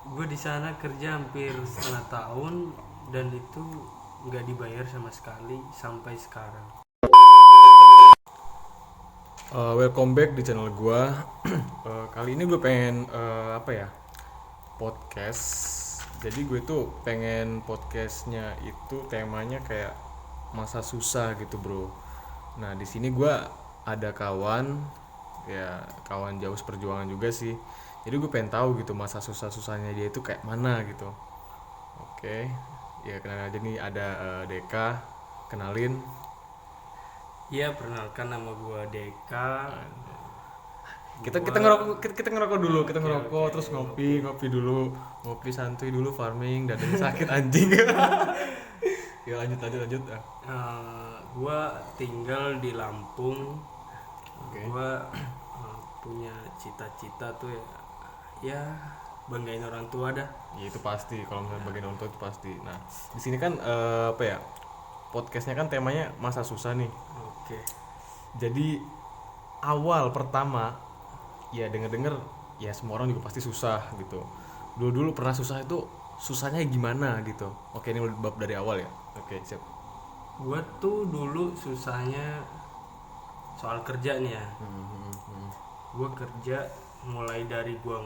Gue di sana kerja hampir setengah tahun dan itu nggak dibayar sama sekali sampai sekarang. Welcome back di channel gua. Kali ini gue pengen podcast. Jadi gue tuh pengen podcastnya itu temanya kayak masa susah gitu bro. Nah di sini gua ada kawan, ya kawan jauh seperjuangan juga sih. Jadi gue pengen tahu gitu masa susah-susahnya dia itu kayak mana gitu. Oke, ya kenalin aja nih ada Deka, kenalin. Ya, perkenalkan nama gue Deka. Kita ngerokok dulu, kita Oke, ngerokok oke, terus ngopi. ngopi dulu, ngopi santuy dulu, farming dadanya sakit anjing. Ya lanjut. Gue tinggal di Lampung. Oke. Gue punya cita-cita tuh ya banggain orang tua dah. Ya itu pasti kalau misalnya bagian orang tua itu pasti. Nah di sini kan podcastnya kan temanya masa susah nih. Oke. Jadi awal pertama ya denger ya semua orang juga pasti susah gitu. Dulu pernah susah itu susahnya gimana gitu. Oke ini bab dari awal ya. Oke siap. Gue tuh dulu susahnya soal kerja nih ya. Gue kerja mulai dari gue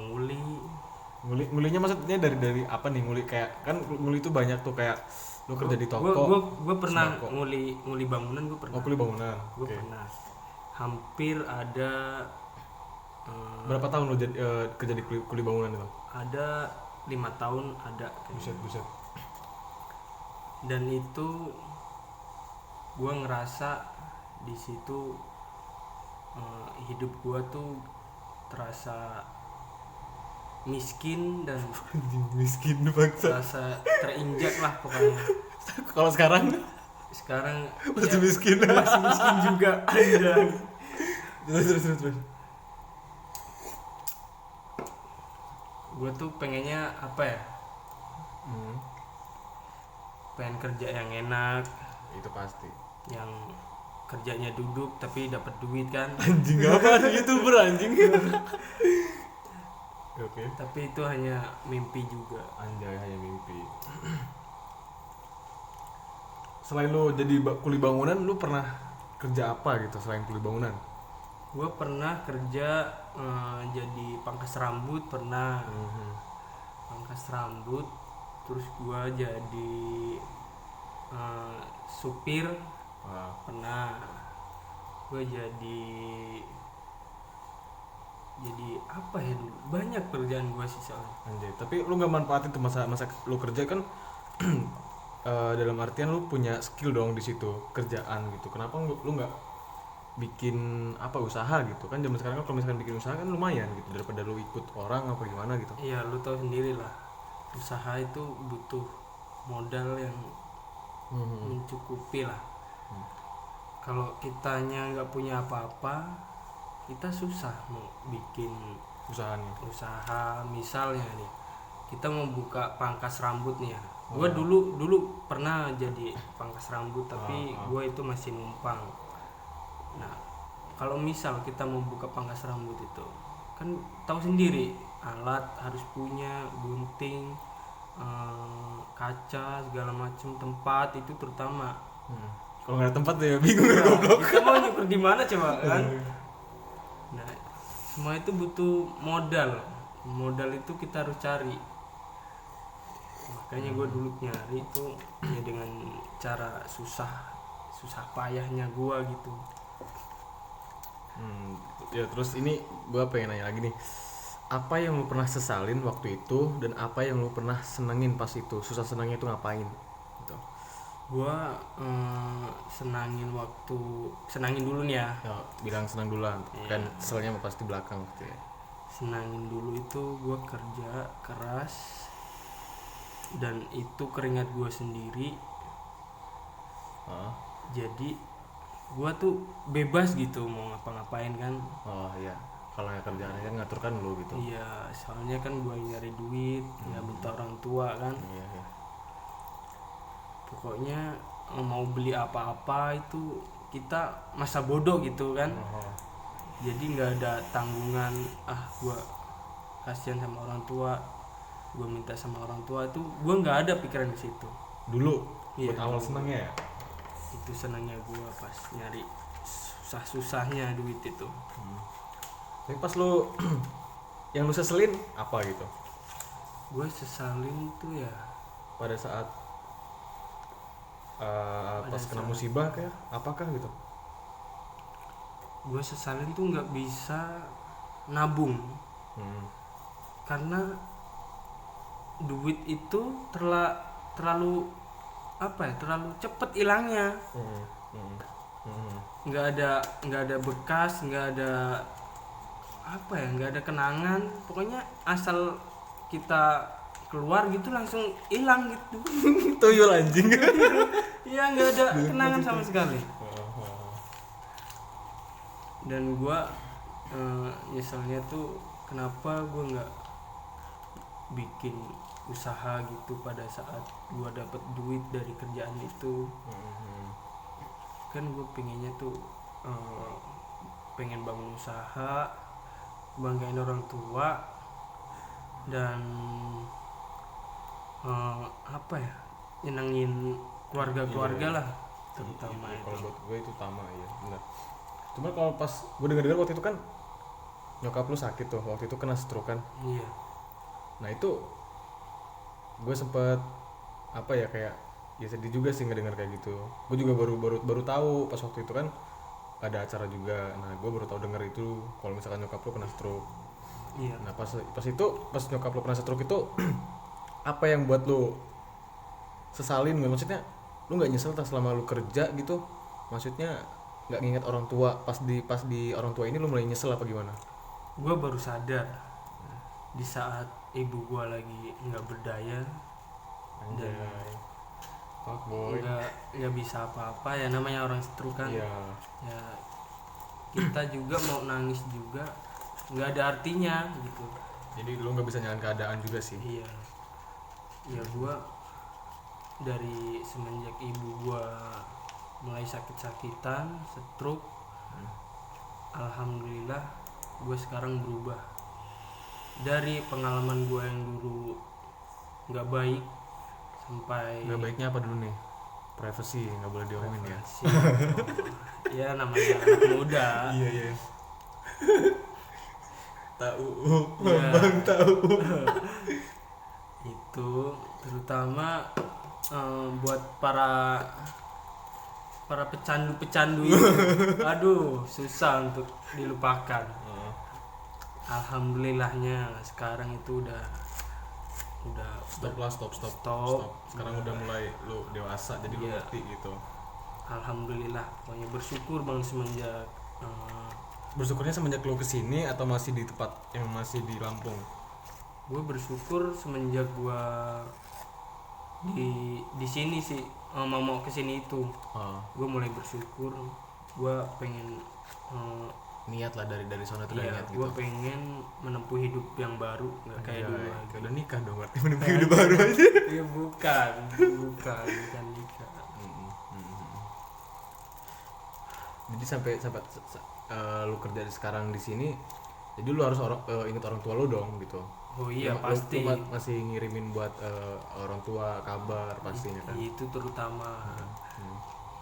Ngulinya maksudnya dari apa nih? Nguli kayak kan nguli itu banyak tuh kayak lu kerja di toko. gue pernah sembako. nguli bangunan. Gue pernah Oh, kuli bangunan. gue Oke. pernah hampir ada Berapa tahun lu kerja di kuli bangunan itu? ada 5 tahun ada kayaknya. Buset. Dan itu gue ngerasa di situ hidup gue tuh terasa miskin dan Miskin bangsa. terasa terinjak lah pokoknya. Kalau sekarang Sekarang masih miskin. masih miskin juga ada. Terus. Gue tuh pengennya apa ya, pengen kerja yang enak, Itu pasti. yang kerjanya duduk tapi dapat duit kan. Anjing apa YouTuber anjing. Oke. Tapi itu hanya mimpi juga. Anjay hanya mimpi. Selain lu jadi kuli bangunan, lu pernah kerja apa gitu selain kuli bangunan? Gue pernah kerja jadi pangkas rambut, pernah pangkas rambut. Terus gue jadi supir, Wah. pernah. Gue jadi apa ya dulu, banyak kerjaan gue sih soalnya. Anjay, tapi lu nggak manfaatin tuh masa lu kerja kan dalam artian lu punya skill dong di situ kerjaan gitu. Kenapa lu nggak bikin apa usaha gitu kan zaman sekarang kan kalau misalkan bikin usaha kan lumayan gitu daripada lu ikut orang apa gimana gitu. Iya, lu tahu sendiri lah, usaha itu butuh modal yang mencukupi lah. Kalau kitanya nggak punya apa-apa, kita susah mau bikin Usahanya. usaha. Misalnya nih, kita mau buka pangkas rambut nih ya. Gue dulu pernah jadi pangkas rambut, tapi gue itu masih numpang. Nah, kalau misal kita mau buka pangkas rambut itu, kan tahu sendiri, alat harus punya, gunting, kaca, segala macam, tempat itu terutama. Kalau nggak ada tempat ya bingung Nah, goblok. kita mau nyukur di mana coba kan? Nah, semua itu butuh modal. Modal itu kita harus cari. Makanya gue dulu nyari itu ya dengan cara susah payahnya gue gitu. Ya terus ini gua pengen nanya lagi nih, apa yang lu pernah sesalin waktu itu dan apa yang lu pernah senengin pas itu, susah senangnya itu ngapain gitu. Gue senangin dulu nih ya. Ya, bilang senang dulu lah, Iya. kan keselnya mah pasti belakang gitu ya. Senangin dulu itu gue kerja keras dan itu keringat gue sendiri. Jadi gue tuh bebas gitu mau ngapa-ngapain kan. Oh iya, kalau yang kerjaannya kan ngatur kan lu gitu. Iya, soalnya kan gue nyari duit, ya minta orang tua kan. Iya. Pokoknya mau beli apa-apa itu kita masa bodoh gitu kan. Jadi nggak ada tanggungan, gue kasihan sama orang tua, gue minta sama orang tua itu gue nggak ada pikiran ke situ Dulu Iya, buat awal dulu. senangnya ya. itu senangnya gue pas nyari susah-susahnya duit itu. Tapi pas lu yang lu seselin apa gitu? Gue sesalin tuh ya Pada saat pas kena saat- musibah kayak apakah gitu? gue sesalin tuh nggak bisa nabung karena duit itu terlalu apa ya, terlalu cepet hilangnya. nggak ada bekas, nggak ada apa ya, nggak ada kenangan, pokoknya asal kita keluar gitu langsung hilang gitu. Tuyul anjing. Iya, nggak ada kenangan sama sekali. Dan gua nyeselnya tuh kenapa gua nggak bikin usaha gitu pada saat gua dapet duit dari kerjaan itu. Kan gue pengennya tuh pengen bangun usaha, banggain orang tua, dan apa ya, nyenengin keluarga lah terutama Iya, itu. kalau buat gue itu utama ya benar. Cuma kalau pas gue dengar waktu itu kan nyokap lu sakit tuh, waktu itu kena stroke kan. Iya. Nah itu gue sempet apa ya, kayak ya sedih juga sih ngedengar kayak gitu. Gue juga baru tahu pas waktu itu kan ada acara juga. Nah gue baru tahu denger itu kalau misalkan nyokap lu kena stroke. Iya. Nah pas nyokap lu kena stroke itu apa yang buat lu sesalin? Maksudnya lu nggak nyesel tak selama lu kerja gitu? Maksudnya nggak nginget orang tua, pas di orang tua ini lu mulai nyesel apa gimana? Gue baru sadar di saat ibu gue lagi nggak berdaya dan Fuckboy. nggak bisa apa-apa ya, namanya orang stroke kan. Iya. Ya kita juga mau nangis juga nggak ada artinya gitu. Jadi lu nggak bisa nyalain keadaan juga sih. Iya. Ya gua dari semenjak ibu gua mulai sakit-sakitan, stroke, alhamdulillah gua sekarang berubah. Dari pengalaman gua yang dulu nggak baik sampai Nggak baiknya apa dulu nih? Privacy nggak boleh diomongin ya. sih. Ya namanya anak muda. Iya. Tahu. Ya. Bang tahu. Itu terutama buat para pecandu itu, aduh susah untuk dilupakan. Alhamdulillahnya sekarang itu udah Stop. Sekarang udah mulai lu dewasa jadi lu Iya. ngerti gitu. Alhamdulillah, pokoknya bersyukur bang semenjak Bersyukurnya semenjak lu kesini atau masih di tempat yang masih di Lampung? gue bersyukur semenjak gue di sini sih, mau kesini itu gue mulai bersyukur. Gue pengen Niat lah dari sana tuh iya, niat gue gitu. pengen menempuh hidup yang baru, nggak kayak dulu lagi. Kayak udah nikah dong, berarti menempuh hidup baru aja. Iya bukan nikah. Jadi sampai lu kerja sekarang di sini, jadi lu harus ingat orang tua lu dong gitu. Oh iya Lu pasti. masih ngirimin buat orang tua kabar pastinya kan. Itu terutama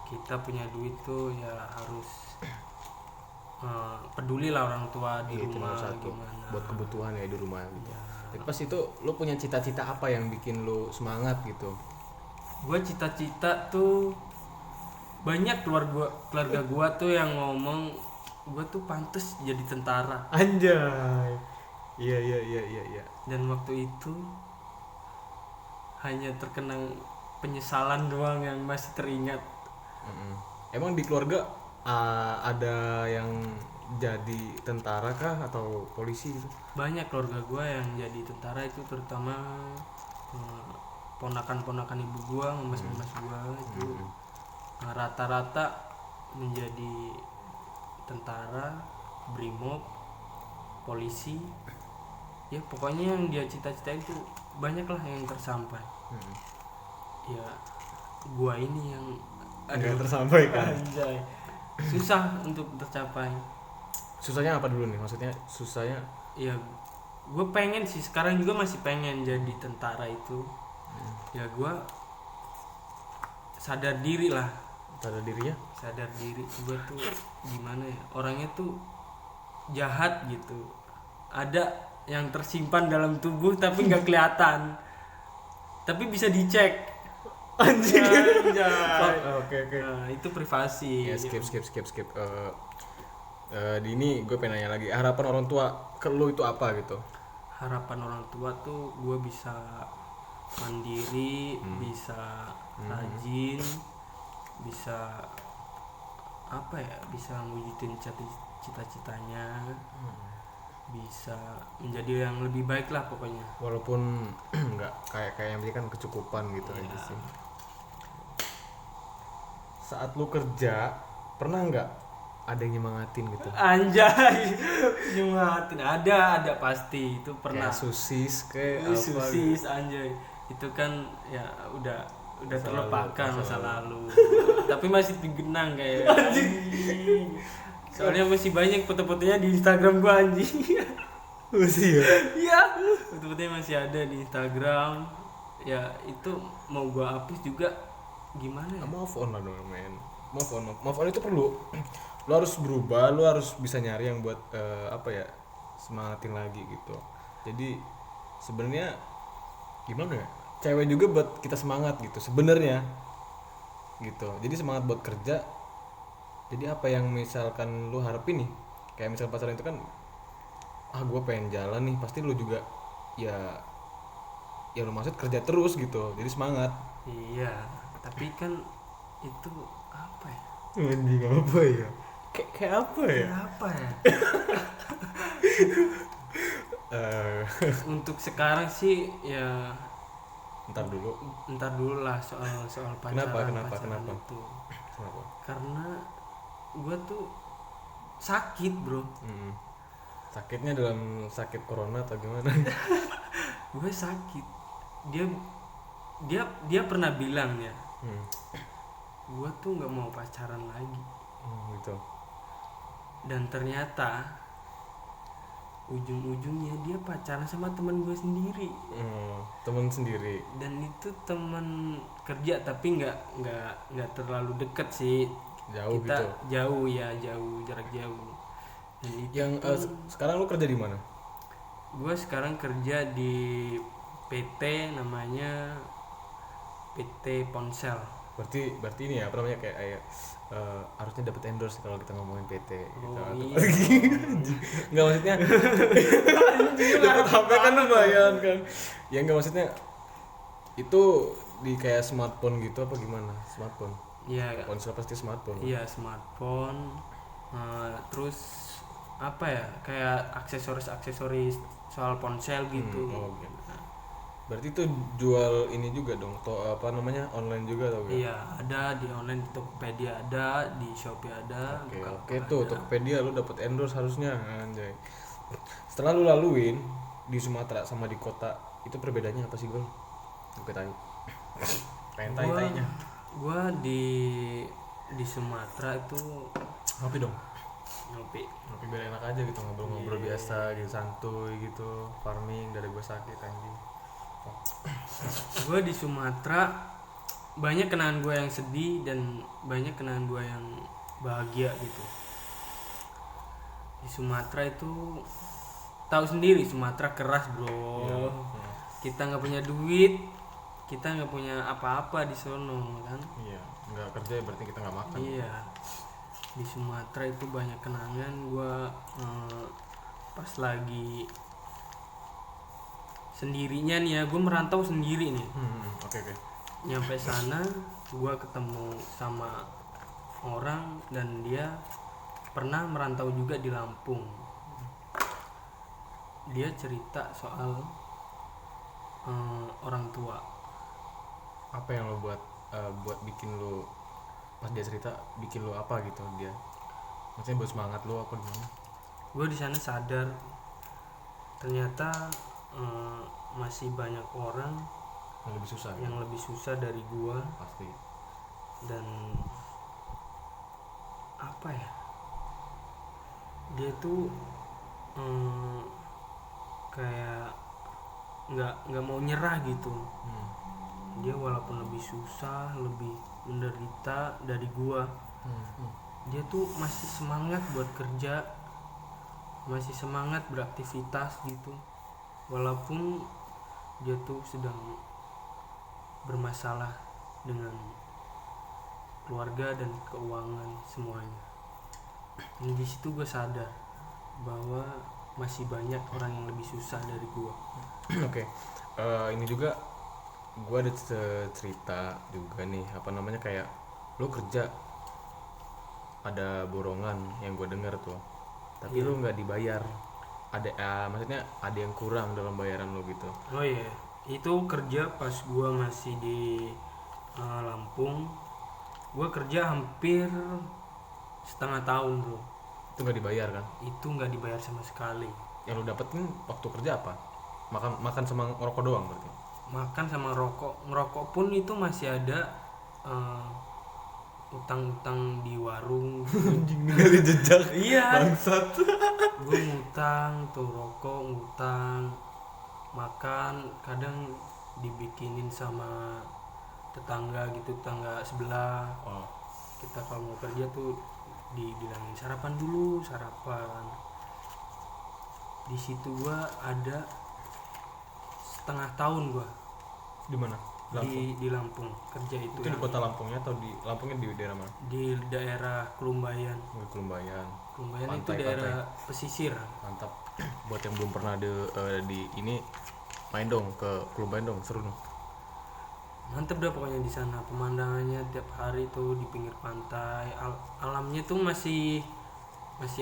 kita punya duit tuh ya harus peduli lah orang tua di Iya, itu rumah nomor satu gimana. buat kebutuhan ya di rumah gitu. Ya. Tapi pas itu lu punya cita-cita apa yang bikin lu semangat gitu? Gue cita-cita tuh banyak, keluarga gua tuh yang ngomong gua tuh pantas jadi tentara. Anjay. Iya. Dan waktu itu hanya terkenang penyesalan doang yang masih teringat. Emang di keluarga ada yang jadi tentara kah atau polisi gitu? Banyak keluarga gua yang jadi tentara itu, terutama ponakan-ponakan ibu gua, mas-mas gua itu rata-rata menjadi tentara, brimob, polisi. Ya pokoknya yang dia cita-cita itu banyak lah yang tersampai. Ya gua ini yang Nggak tersampaikan. anjay, susah untuk tercapai. Susahnya apa dulu nih? Maksudnya susahnya Ya gue pengen sih, sekarang juga masih pengen jadi tentara itu. Ya gue sadar diri lah. Sadar dirinya? Sadar diri gue tuh gimana ya, orangnya tuh jahat gitu. Ada yang tersimpan dalam tubuh tapi nggak kelihatan, tapi bisa dicek. Anjing. Anjay. Oke. Nah, itu privasi. Ya skip. Di ini gue pengen nanya lagi, harapan orang tua ke lu itu apa gitu? Harapan orang tua tuh gue bisa mandiri, bisa rajin, bisa apa ya, bisa mewujudin cita-citanya, bisa menjadi yang lebih baik lah pokoknya. Walaupun nggak kayak yang tadi kan kecukupan gitu aja sih. Saat lu kerja pernah nggak ada yang nyemangatin gitu? Anjay, nyemangatin ada pasti, itu pernah. Kayak sosis kayak apa Susis anjay, itu kan ya udah terlupakan masa lalu. Tapi masih digenang kayak anjing. Soalnya masih banyak foto-fotonya di Instagram gua anjing. masih ya? Iya, foto-fotonya masih ada di Instagram. Ya itu mau gua hapus juga gimana ya? Move on lah dong men. Move on itu perlu. Lu harus berubah, lu harus bisa nyari yang buat apa ya, semangatin lagi gitu. Jadi sebenarnya gimana ya, cewek juga buat kita semangat gitu sebenarnya gitu. Jadi semangat buat kerja. Jadi apa yang misalkan lu harapin nih, kayak misal pacaran itu kan, gue pengen jalan nih, pasti lu juga ya lu maksud kerja terus gitu, jadi semangat. Iya, tapi kan itu apa ya? Anjing apa ya? Kayak apa ya? Kayak apa ya? Untuk sekarang sih ya Ntar dulu. ntar dulu lah soal pacaran. Kenapa? Itu karena gue tuh sakit bro. Sakitnya dalam sakit corona atau gimana? Gue sakit. Dia pernah bilang ya, gue tuh nggak mau pacaran lagi. Gitu. Dan ternyata ujung-ujungnya dia pacaran sama teman gue sendiri. Teman sendiri. Dan itu teman kerja tapi nggak terlalu deket sih. Jauh Kita gitu. jauh ya, jarak jauh. Dan itu Yang sekarang lu kerja di mana? gue sekarang kerja di PT, namanya PT Ponsel. Berarti ini ya, apa namanya, kayak harusnya dapat endorse kalau kita ngomongin PT gitu. Oh, iya. Enggak maksudnya dapat HP kan lumayan kan. Ya enggak maksudnya itu di kayak smartphone gitu apa gimana? Smartphone. Iya. Ponsel pasti smartphone. Iya, smartphone. Terus apa ya? Kayak aksesoris soal ponsel gitu. Okay. Berarti itu jual ini juga dong, apa namanya, online juga atau enggak? Iya, ada di online, di Tokopedia ada, di Shopee ada. Oke tuh, Tokopedia lu dapat endorse harusnya, anjay. Setelah lu laluin di Sumatera sama di kota, itu perbedaannya apa sih, Gol? Oke, tanya. Pengen tanya-tanya. Gua di Sumatera itu Ngopi dong. ngopi. Ngopi biar enak aja gitu, ngobrol-ngobrol biasa gitu, santuy gitu, farming, dada gue sakit anjing. Gue di Sumatera banyak kenangan gue yang sedih dan banyak kenangan gue yang bahagia gitu. Di Sumatera itu tahu sendiri, Sumatera keras bro. Kita nggak punya duit, kita nggak punya apa-apa di sono kan. Iya, nggak kerja berarti kita nggak makan. Iya, di Sumatera itu banyak kenangan gue pas lagi sendirinya nih ya, gue merantau sendiri nih. Oke. Nyampe sana gue ketemu sama orang dan dia pernah merantau juga di Lampung. Dia cerita soal orang tua. Apa yang lo buat bikin lo, pas dia cerita bikin lo apa gitu dia? Maksudnya buat semangat lo apa gimana? Gue di sana sadar ternyata masih banyak orang yang lebih susah dari gue. Pasti. Dan apa ya, dia tuh kayak nggak mau nyerah gitu. Dia walaupun lebih susah, lebih menderita dari gua, dia tuh masih semangat buat kerja, masih semangat beraktivitas gitu, walaupun dia tuh sedang bermasalah dengan keluarga dan keuangan semuanya. Ini di situ gue sadar bahwa masih banyak orang yang lebih susah dari gue. Oke. Ini juga gue ada cerita juga nih, apa namanya, kayak lo kerja ada borongan yang gue dengar tuh, tapi lo nggak dibayar, ada maksudnya ada yang kurang dalam bayaran lo gitu. Oh iya, itu kerja pas gue masih di Lampung. Gue kerja hampir setengah tahun bro. Itu nggak dibayar kan? Itu nggak dibayar sama sekali. Yang lo dapetin waktu kerja apa? Makan sama rokok doang berarti? Makan sama rokok. Ngerokok pun itu masih ada utang-utang di warung. Ninggalin jejak. Iya. Bangsat. Gue ngutang tuh, rokok ngutang, makan kadang dibikinin sama tetangga gitu, tetangga sebelah. Oh. Kita kalau mau kerja tuh dibilangin sarapan dulu, sarapan. Di situ gua ada setengah tahun gua Di mana? Lampung. di Lampung kerja itu. Itu di kota Lampungnya atau di Lampungnya di daerah mana? Di daerah Kelumbayan. Di Kelumbayan. Kelumbayan itu Pantai, daerah pesisir. Mantap. Buat yang belum pernah di ini, main dong ke Kelumbayan dong, seru dong. Mantep dah pokoknya di sana, pemandangannya tiap hari tuh di pinggir pantai. Alamnya tuh masih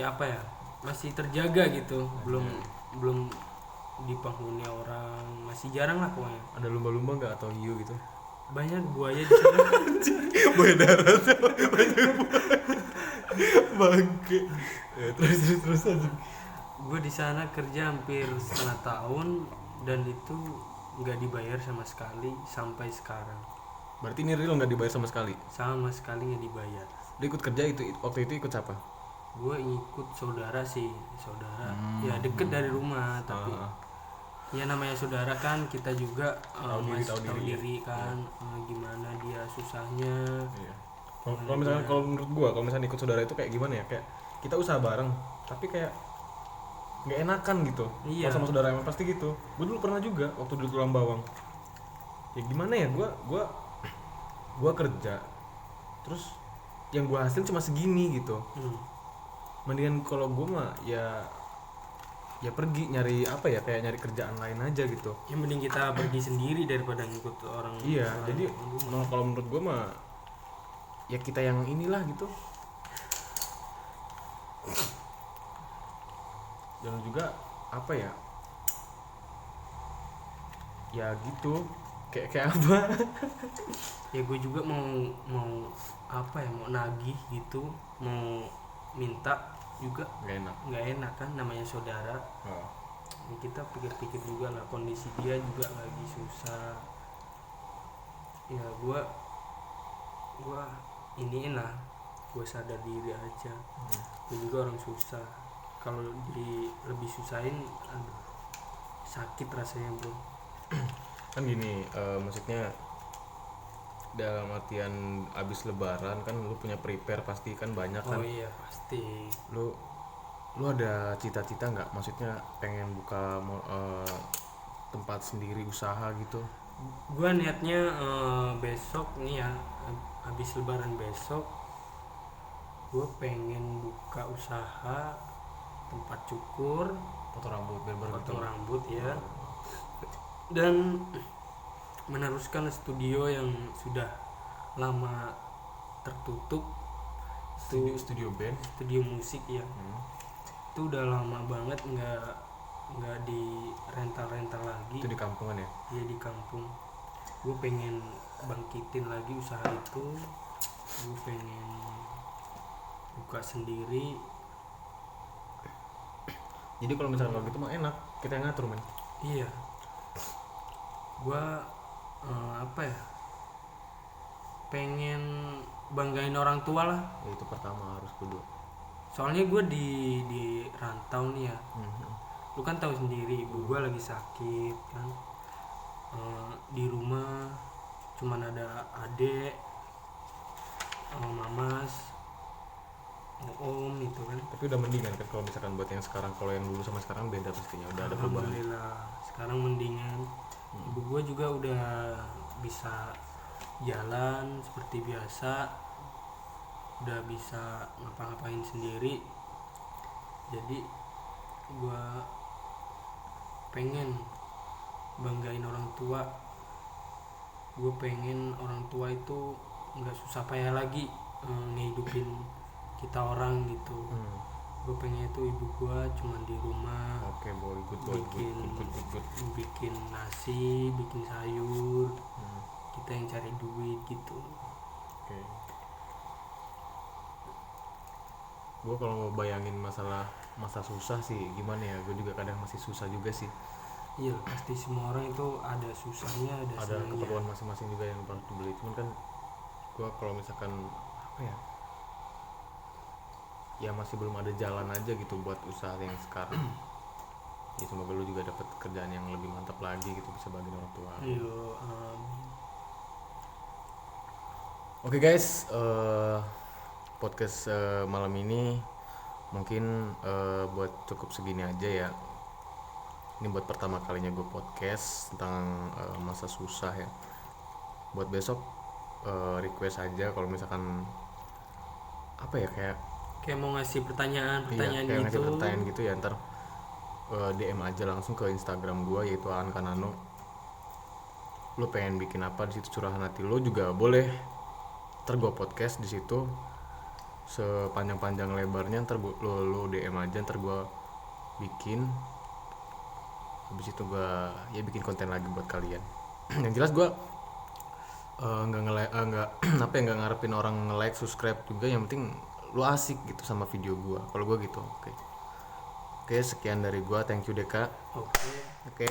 apa ya, masih terjaga gitu, belum dipenghuni orang, masih jarang lah pokoknya. Ada lumba-lumba nggak atau hiu gitu? Banyak buaya di sana. Buaya darat. Bangke. Terus aja. Gue di sana kerja hampir setengah tahun dan itu nggak dibayar sama sekali sampai sekarang. Berarti ini real nggak dibayar sama sekali? Sama sekali nggak dibayar. Dia ikut kerja itu waktu itu ikut siapa? Gue ikut saudara sih, saudara. Ya deket dari rumah tapi ya namanya saudara kan, kita juga tahu diri kan, gimana dia susahnya. Iya. Kalau misalkan, kalau menurut gua, kalau misalnya ikut saudara itu kayak gimana ya, kayak kita usaha bareng tapi kayak nggak enakan gitu. Iya. Kalau sama saudara emang pasti gitu. Gua dulu pernah juga waktu dulu tulang bawang. Ya gimana ya, gua kerja terus yang gua hasilin cuma segini gitu. Mendingan kalau gua mah ya pergi nyari apa ya, kayak nyari kerjaan lain aja gitu. Yang mending kita pergi sendiri daripada ngikut orang. Iya, jadi kalau menurut gue mah ya kita yang inilah gitu. Dan juga apa ya? Ya gitu. Kayak apa? Ya gue juga mau apa ya, mau nagih gitu, mau minta juga nggak enak kan, namanya saudara. Ya kita pikir-pikir juga lah, kondisi dia juga lagi susah. Ya gue iniin lah, gue sadar diri aja. Gue juga orang susah, kalau lebih susahin aduh sakit rasanya bro. Kan gini, maksudnya dalam artian abis lebaran kan lu punya prepare pasti kan banyak kan. Oh iya pasti. Lu ada cita-cita nggak, maksudnya pengen buka tempat sendiri usaha gitu? Gua niatnya besok nih ya, habis lebaran besok gue pengen buka usaha tempat cukur, Potong rambut, barber gitu. potong rambut ya, dan meneruskan studio yang sudah lama tertutup. Studio band, Studio musik ya. Itu udah lama banget nggak di rental lagi. itu di kampungan ya? Iya di kampung. Gue pengen bangkitin lagi usaha itu. Gue pengen buka sendiri. Jadi kalau misalnya kalau gitu mah enak, kita yang ngatur men. Iya. Gue apa ya, pengen banggain orang tua lah. Ya itu pertama harus kudu. Soalnya gue di rantau nih ya. lu kan tahu sendiri ibu gue lagi sakit kan. Di rumah cuman ada adek, mamas, om itu kan. Tapi udah mendingan kan kalau misalkan buat yang sekarang, kalau yang dulu sama sekarang beda pastinya, udah ada perubahan. Alhamdulillah sekarang mendingan. Ibu gue juga udah bisa jalan seperti biasa, udah bisa ngapa-ngapain sendiri. Jadi gue pengen banggain orang tua. Gue pengen orang tua itu nggak susah payah lagi ngehidupin kita orang gitu. Gue pengen itu ibu gue cuman di rumah. Oke, boy, good boy, good. bikin nasi, bikin sayur, kita yang cari duit gitu. Oke. Gue kalau mau bayangin masalah masa susah sih gimana ya, gue juga kadang masih susah juga sih. Iya pasti semua orang itu ada susahnya, ada senangnya. Keperluan masing-masing juga yang perlu dibeli. Cuman kan gue kalau misalkan apa ya masih belum ada jalan aja gitu buat usaha yang sekarang. Ya semoga lu juga dapat kerjaan yang lebih mantap lagi gitu, bisa bagiin orang tua. Iya. Oke guys, podcast malam ini mungkin buat cukup segini aja ya. Ini buat pertama kalinya gue podcast tentang masa susah ya. Buat besok request aja kalau misalkan apa ya, kayak mau ngasih pertanyaan kayak gitu. ngasih pertanyaan gitu ya, ntar DM aja langsung ke Instagram gue yaitu Aan Kanano. Lo pengen bikin apa di situ, curahan hati lo juga boleh. Ntar gue podcast di situ sepanjang lebarnya, ntar lo DM aja, ntar gue bikin. Habis itu gue ya bikin konten lagi buat kalian. Yang jelas gue nggak ngarepin orang nge-like, subscribe juga, yang penting lu asik gitu sama video gue. Kalau gue gitu. Oke, sekian dari gue. Thank you Deka. Oke.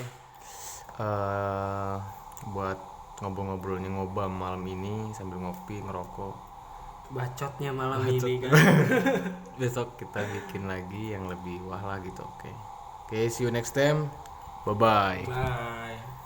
Buat ngobrol-ngobrolnya ngobam malam ini sambil ngopi ngerokok. Bacotnya malam ini kan. Besok kita bikin lagi yang lebih wah lah gitu. Oke, see you next time. Bye. Bye.